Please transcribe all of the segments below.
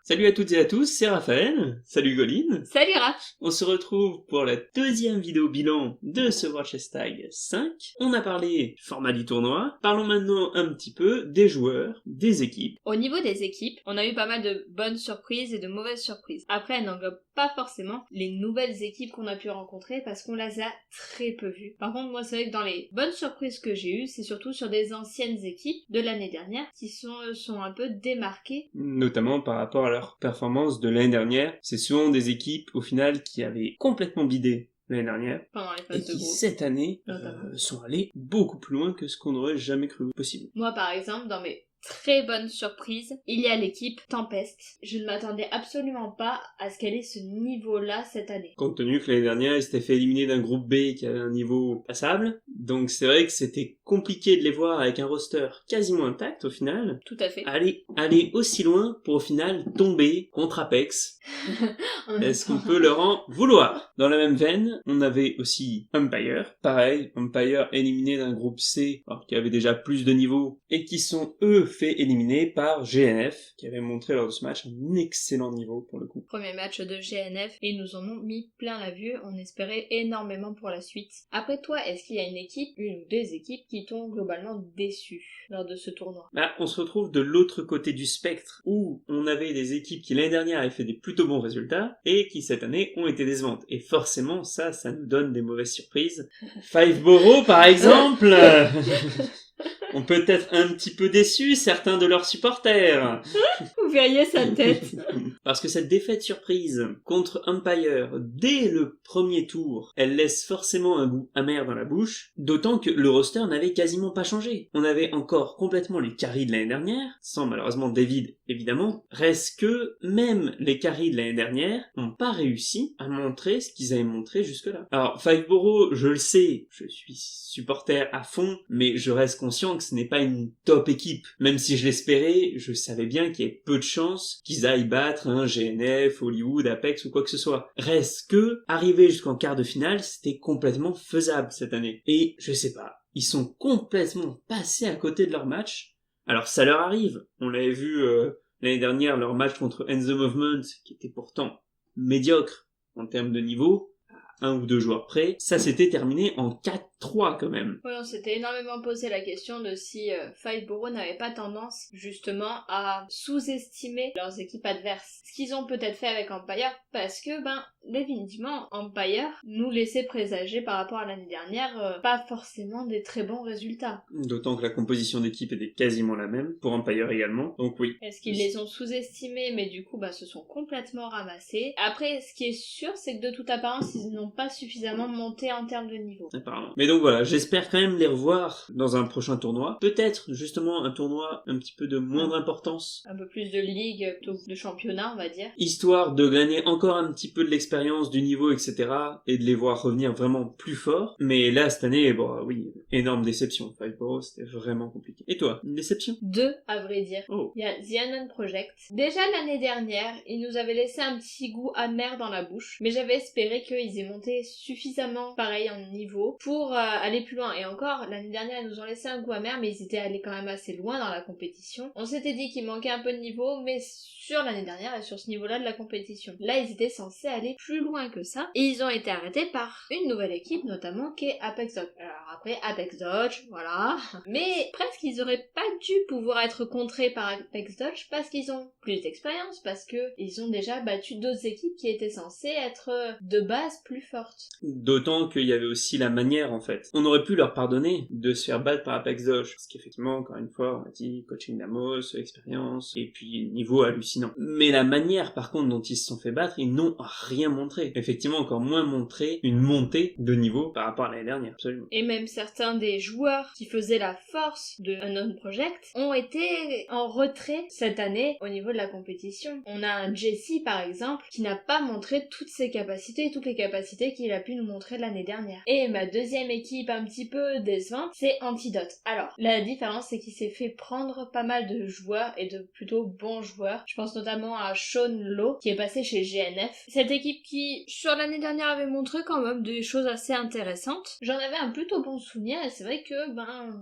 Salut à toutes et à tous, c'est Raphaël. Salut Goline. Salut Raph. On se retrouve pour la deuxième vidéo bilan de ce World Chess Tag 5. On a parlé du format du tournoi. Parlons maintenant un petit peu des joueurs, des équipes. Au niveau des équipes, on a eu pas mal de bonnes surprises et de mauvaises surprises. Après, elles n'englobent pas forcément les nouvelles équipes qu'on a pu rencontrer parce qu'on les a très peu vues. Par contre, moi, c'est vrai que dans les bonnes surprises que j'ai eues, c'est surtout sur des anciennes équipes de l'année dernière qui sont un peu démarquées. Notamment par rapport à leur performance de l'année dernière. C'est souvent des équipes, au final, qui avaient complètement bidé l'année dernière. Pendant les Et phases de qui, groupe. cette année, Notamment. sont allés beaucoup plus loin que ce qu'on aurait jamais cru possible. Moi, par exemple, dans mes très bonne surprise, il y a l'équipe Tempest. Je ne m'attendais absolument pas à ce qu'elle ait ce niveau-là cette année. Compte tenu que l'année dernière, ils s'étaient fait éliminer d'un groupe B qui avait un niveau passable. Donc c'est vrai que c'était compliqué de les voir avec un roster quasiment intact au final. Tout à fait. Aller aussi loin pour au final tomber contre Apex. Est-ce qu'on peut leur en vouloir? Dans la même veine, on avait aussi Empire. Pareil, Empire éliminé d'un groupe C, alors qui avait déjà plus de niveau, et qui sont eux fait éliminer par GNF, qui avait montré lors de ce match un excellent niveau pour le coup. Premier match de GNF et ils nous en ont mis plein la vue, on espérait énormément pour la suite. Après toi, est-ce qu'il y a une équipe, une ou des équipes qui t'ont globalement déçu lors de ce tournoi? Là, on se retrouve de l'autre côté du spectre, où on avait des équipes qui l'année dernière avaient fait des plutôt bons résultats, et qui cette année ont été décevantes. Et forcément, ça nous donne des mauvaises surprises. Fiveboro, par exemple ont peut-être un petit peu déçu certains de leurs supporters. Vous verriez sa tête. Parce que cette défaite surprise contre Empire dès le premier tour, elle laisse forcément un goût amer dans la bouche, d'autant que le roster n'avait quasiment pas changé. On avait encore complètement les carries de l'année dernière, sans malheureusement David évidemment. Reste que même les carries de l'année dernière n'ont pas réussi à montrer ce qu'ils avaient montré jusque-là. Alors Fiveboro, je le sais, je suis supporter à fond, mais je reste conscient que ce n'est pas une top équipe. Même si je l'espérais, je savais bien qu'il y avait peu de chances qu'ils aillent battre un GNF, Hollywood, Apex ou quoi que ce soit. Reste que, arriver jusqu'en quart de finale, c'était complètement faisable cette année. Et, je sais pas, ils sont complètement passés à côté de leur match. Alors ça leur arrive. On l'avait vu l'année dernière, leur match contre End the Movement, qui était pourtant médiocre en termes de niveau, à 1 ou 2 joueurs près. Ça s'était terminé en 4-3 quand même. Oui, on s'était énormément posé la question de si Fiveboro n'avait pas tendance justement à sous-estimer leurs équipes adverses. Ce qu'ils ont peut-être fait avec Empire, parce que, définitivement, Empire nous laissait présager par rapport à l'année dernière pas forcément des très bons résultats. D'autant que la composition d'équipe était quasiment la même, pour Empire également, donc oui. Est-ce qu'ils les ont sous-estimés, mais du coup, se sont complètement ramassés. Après, ce qui est sûr, c'est que de toute apparence, ils n'ont pas suffisamment monté en termes de niveau. Apparemment. Mais donc voilà, j'espère quand même les revoir dans un prochain tournoi. Peut-être, justement, un tournoi un petit peu de moindre importance. Un peu plus de ligue, plutôt que de championnat, on va dire. Histoire de gagner encore un petit peu de l'expérience, du niveau, etc. et de les voir revenir vraiment plus forts. Mais là, cette année, oui, énorme déception. Fiveboro, c'était vraiment compliqué. Et toi, une déception? 2, à vrai dire. Oh. Il y a The Unknown Project. Déjà l'année dernière, ils nous avaient laissé un petit goût amer dans la bouche, mais j'avais espéré qu'ils aient monté suffisamment pareil en niveau pour aller plus loin. Et encore, l'année dernière, ils nous ont laissé un goût amer, mais ils étaient allés quand même assez loin dans la compétition. On s'était dit qu'il manquait un peu de niveau, mais sur l'année dernière et sur ce niveau-là de la compétition. Là, ils étaient censés aller plus loin que ça, et ils ont été arrêtés par une nouvelle équipe, notamment, qui est Apex Dodge. Alors après, Apex Dodge, voilà. Mais presque, ils auraient pas dû pouvoir être contrés par Apex Dodge parce qu'ils ont plus d'expérience, parce que ils ont déjà battu d'autres équipes qui étaient censées être de base plus fortes. D'autant qu'il y avait aussi la manière, en fait. On aurait pu leur pardonner de se faire battre par Apex Dodge, parce qu'effectivement, encore une fois, on a dit coaching d'Amos, expérience, et puis niveau hallucinant. Mais la manière, par contre, dont ils se sont fait battre, ils n'ont rien montré. Effectivement, encore moins montré une montée de niveau par rapport à l'année dernière, absolument. Et même certains des joueurs qui faisaient la force de Unknown Project ont été en retrait cette année au niveau de la compétition. On a un Jesse, par exemple, qui n'a pas montré toutes ses capacités, toutes les capacités qu'il a pu nous montrer l'année dernière. Et ma deuxième équipe un petit peu décevante, c'est Antidote. Alors, la différence, c'est qu'il s'est fait prendre pas mal de joueurs et de plutôt bons joueurs. Je pense notamment à Sean Lowe, qui est passé chez GNF. Cette équipe qui, sur l'année dernière, avait montré quand même des choses assez intéressantes. J'en avais un plutôt bon souvenir et c'est vrai que,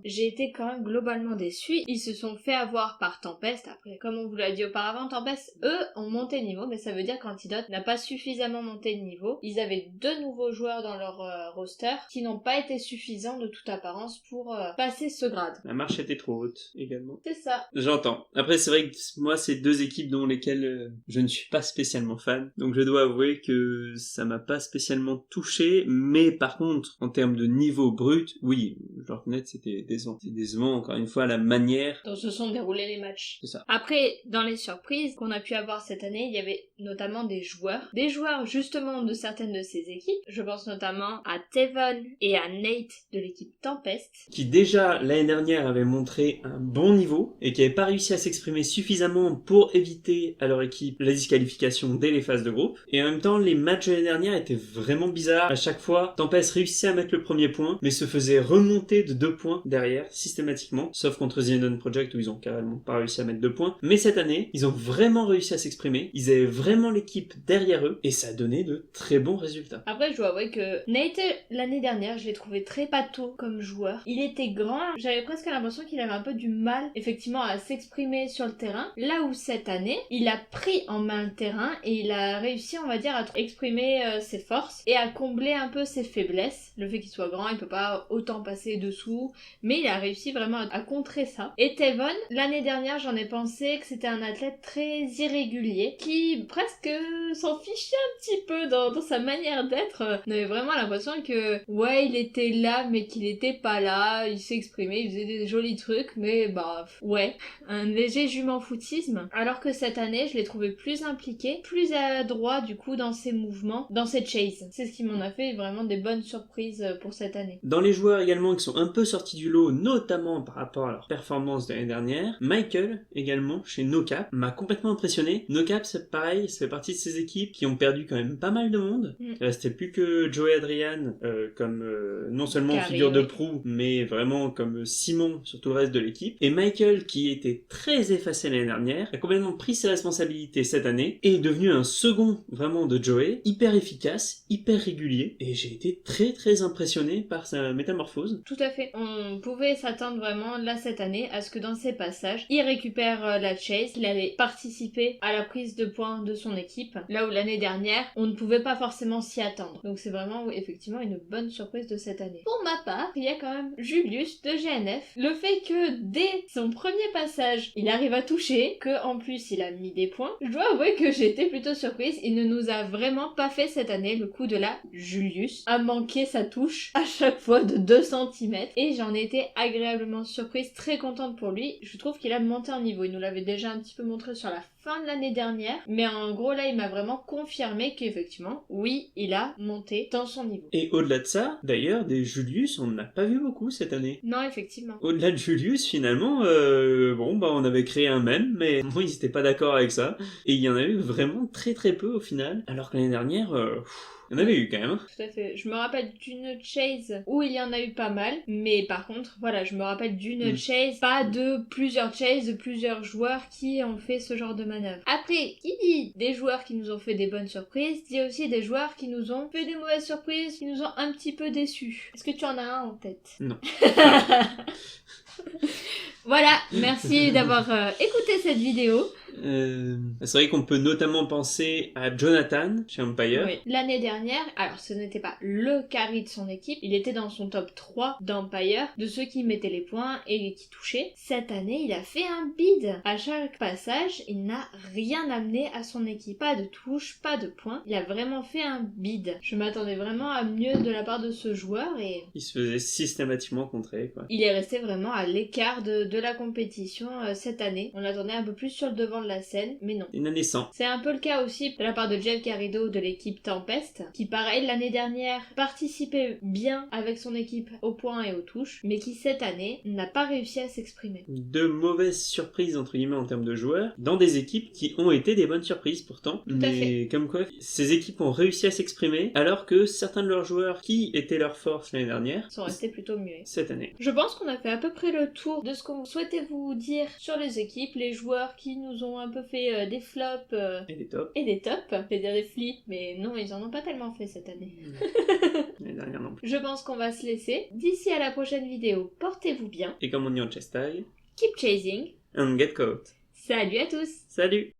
j'ai été quand même globalement déçue. Ils se sont fait avoir par Tempest. Après, comme on vous l'a dit auparavant, Tempest, eux, ont monté de niveau, mais ça veut dire qu'Antidote n'a pas suffisamment monté de niveau. Ils avaient 2 nouveaux joueurs dans leur roster qui n'ont pas été suffisants de toute apparence pour passer ce grade. La marche était trop haute, également. C'est ça. J'entends. Après, c'est vrai que moi, c'est 2 équipes dont lesquelles je ne suis pas spécialement fan. Donc, je dois avouer que ça m'a pas spécialement touché. Mais par contre, en termes de niveau brut, oui, je dois reconnaître, c'était décevant. C'est décevant, encore une fois, la manière dont se sont déroulés les matchs. C'est ça. Après, dans les surprises qu'on a pu avoir cette année, il y avait notamment des joueurs justement de certaines de ces équipes. Je pense notamment à Tevon et à Nate de l'équipe Tempest. Qui déjà, l'année dernière, avaient montré un bon niveau et qui n'avaient pas réussi à s'exprimer suffisamment pour éviter à leur équipe la disqualification dès les phases de groupe. Et en même temps, les matchs de l'année dernière étaient vraiment bizarres. À chaque fois, Tempest réussissait à mettre le premier point, mais se faisait remonter de 2 points derrière, systématiquement, sauf contre The Eden Project où ils ont carrément pas réussi à mettre 2 points. Mais cette année, ils ont vraiment réussi à s'exprimer, ils avaient vraiment l'équipe derrière eux, et ça a donné de très bons résultats. Après, je dois avouer que Nate, l'année dernière, je l'ai trouvé très pâteau comme joueur. Il était grand, j'avais presque l'impression qu'il avait un peu du mal, effectivement, à s'exprimer sur le terrain. Là où cette année, il a pris en main le terrain, et il a réussi, on va dire, à exprimer ses forces, et à combler un peu ses faiblesses. Le fait qu'il soit grand, il peut pas autant passer dessous, mais il a réussi vraiment à contrer ça. Et Tevon, l'année dernière, j'en ai pensé que c'était un athlète très irrégulier, qui presque s'en fichait un petit peu dans sa manière d'être. On avait vraiment l'impression que, ouais, il était là, mais qu'il était pas là, il s'exprimait, il faisait des jolis trucs, mais ouais, un léger jument footisme. Alors que cette année, je l'ai trouvé plus impliqué, plus adroit du coup dans ses mouvements, dans ses chases. C'est ce qui m'en a fait vraiment des bonnes surprises pour cette année. Dans les joueurs également qui sont un peu sortis du lot, notamment par rapport à leur performance de l'année dernière, Michael, également, chez NoCap, m'a complètement impressionné. NoCap, c'est pareil, ça fait partie de ces équipes qui ont perdu quand même pas mal de monde. Il restait plus que Joey Adrian, comme non seulement figure de proue, mais vraiment comme Simon sur tout le reste de l'équipe. Et Michael, qui était très effacé l'année dernière, a complètement pris ses responsabilités cette année, et est devenu un second, vraiment, de Joey, hyper efficace, hyper régulier, et j'ai été très très impressionné par sa métamorphose. Tout à fait. On pouvait s'attendre vraiment, là, cette année, à ce que dans ses passages, il récupère la chase, qu'il allait participer à la prise de points de son équipe, là où l'année dernière, on ne pouvait pas forcément s'y attendre. Donc c'est vraiment, effectivement, une bonne surprise de cette année. Pour ma part, il y a quand même Julius de GNF. Le fait que, dès son premier passage, il arrive à toucher, que en plus il a mis des points, je dois avouer que j'ai été plutôt surprise. Il ne nous a vraiment pas fait cette année le coup de la Julius, a manqué sa touche à chaque fois de 2 cm, et j'en ai été agréablement surprise, très contente pour lui. Je trouve qu'il a monté en niveau, il nous l'avait déjà un petit peu montré sur la fin de l'année dernière, mais en gros là il m'a vraiment confirmé qu'effectivement, oui, il a monté dans son niveau. Et au-delà de ça, d'ailleurs, des Julius, on n'en a pas vu beaucoup cette année. Non, effectivement. Au-delà de Julius, finalement, on avait créé un mème, mais moi ils étaient pas d'accord avec ça, et il y en a eu vraiment très très peu au final, alors que l'année dernière... il y en avait eu quand même. Tout à fait. Je me rappelle d'une chase où il y en a eu pas mal, mais par contre, voilà, je me rappelle d'une chase, pas de plusieurs chases, de plusieurs joueurs qui ont fait ce genre de manœuvre. Après, qui dit des joueurs qui nous ont fait des bonnes surprises, dit aussi des joueurs qui nous ont fait des mauvaises surprises, qui nous ont un petit peu déçus. Est-ce que tu en as un en tête? Non. Voilà, merci d'avoir écouté cette vidéo. C'est vrai qu'on peut notamment penser à Jonathan chez Empire. Oui. L'année dernière, alors ce n'était pas le carry de son équipe, il était dans son top 3 d'Empire, de ceux qui mettaient les points et qui touchaient. Cette année, il a fait un bid. À chaque passage, il n'a rien amené à son équipe. Pas de touche, pas de points. Il a vraiment fait un bid. Je m'attendais vraiment à mieux de la part de ce joueur et... il se faisait systématiquement contrer, quoi. Il est resté vraiment à l'écart de la compétition cette année. On l'attendait un peu plus sur le devant de de la scène, mais non. Une année sans. C'est un peu le cas aussi de la part de Jeff Garrido de l'équipe Tempest, qui pareil l'année dernière participait bien avec son équipe au point et aux touches, mais qui cette année n'a pas réussi à s'exprimer. De mauvaises surprises entre guillemets en termes de joueurs, dans des équipes qui ont été des bonnes surprises pourtant. Tout à fait. Comme quoi, ces équipes ont réussi à s'exprimer, alors que certains de leurs joueurs qui étaient leur force l'année dernière Sont restés plutôt muets. cette année. Je pense qu'on a fait à peu près le tour de ce qu'on souhaitait vous dire sur les équipes, les joueurs qui nous ont un peu fait des flops Et des tops. et des tops. Je vais dire des flips, mais non, ils en ont pas tellement fait cette année. L'année dernière non plus. Je pense qu'on va se laisser. D'ici à la prochaine vidéo, portez-vous bien. Et comme on dit en chestai, Keep chasing. and get caught. Salut à tous! Salut!